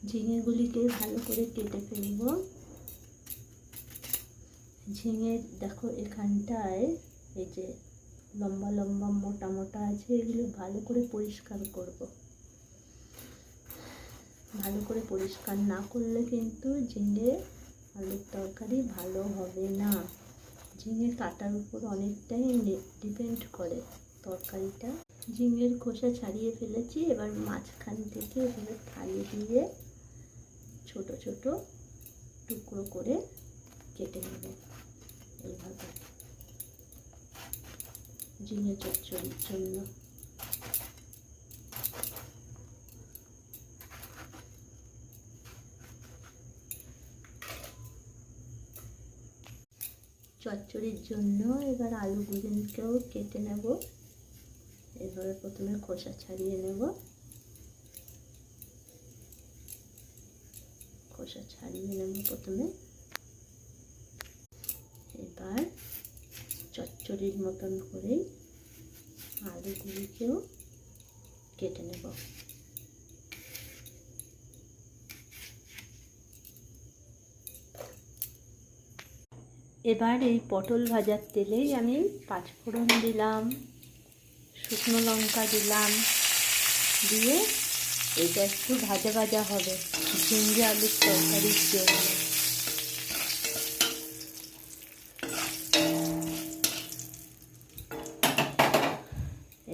ঝিঙেগুলিকে ভালো করে কেটে ফেলব। ঝিঙে দেখো এখানটায় এই যে লম্বা লম্বা মোটা মোটা আছে, এগুলো ভালো করে পরিষ্কার করব। ভালো করে পরিষ্কার না করলে কিন্তু ঝিঙে আলুর তরকারি ভালো হবে না। ঝিঙে কাটার উপর অনেকটাই ডিপেন্ড করে তরকারিটা। ঝিঙের খোসা ছাড়িয়ে ফেলেছি, এবার মাঝখান থেকে এভাবে ফালি দিয়ে ছোট ছোট টুকরো করে কেটে নেব। এইভাবে ঝিঙে চচ্চড়ির জন্য। চচ্চড়ির জন্য এবার আলুগুলোকেও কেটে নেব। এভাবে প্রথমে খোসা ছাড়িয়ে নেব, খোসা ছাড়িয়ে নেব প্রথমে। এবার চচ্চড়ির মতন করেই আলুগুলিকেও কেটে নেব। এবার এই পটল ভাজার তেলেই আমি 5 ফোড়ন দিলাম, শুকনো লঙ্কা দিলাম, দিয়ে এটা একটু ভাজা ভাজা হবে ঝিঙে আলুর তরকারির জন্য।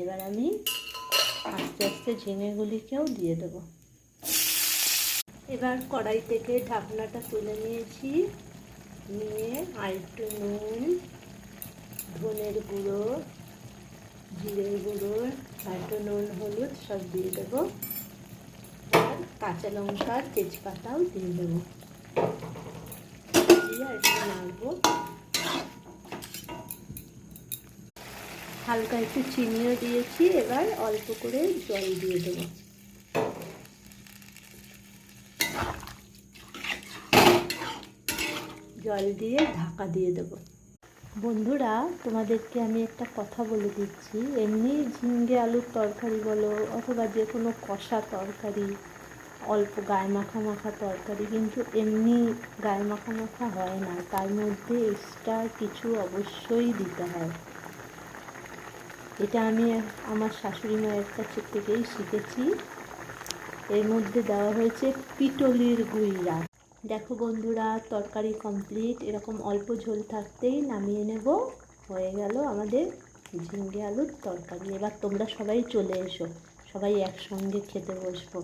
এবার আমি আস্তে আস্তে ঝিঙেগুলিকেও দিয়ে দেব। এবার কড়াই থেকে ঢাকনাটা তুলে নিয়েছি, নিয়ে আরেকটু নুন, ধনের গুঁড়ো, জিরের গুঁড়ো, একটু নুন, হলুদ সব দিয়ে দেবো। আর কাঁচা লঙ্কা তেজপাতাও দিয়ে দেবো, দিয়ে একটু নাড়বো। হালকা একটু চিনিও দিয়েছি, এবার অল্প করে জল দিয়ে দেবো। জল দিয়ে ঢাকা দিয়ে দেবো। বন্ধুরা, তোমাদেরকে আমি একটা কথা বলে দিচ্ছি, এমনি ঝিঙে আলুর তরকারি বলো অথবা যে কোনো কষা তরকারি, অল্প গায়ে মাখা মাখা তরকারি কিন্তু এমনি গায়ে মাখা মাখা হয় না, তার মধ্যে এক্সট্রা কিছু অবশ্যই দিতে হয়। এটা আমি আমার শাশুড়ি মায়ের কাছে থেকেই শিখেছি। এর মধ্যে দেওয়া হয়েছে পিটলির গুঁড়া। দেখো বন্ধুরা, তরকারি কমপ্লিট। এরকম অল্প ঝোল থাকতেই নামিয়ে নেব। হয়ে গেল আমাদের ঝিঙে আলুর তরকারি। এবার তোমরা সবাই চলে এসো, সবাই একসঙ্গে খেতে বসবো।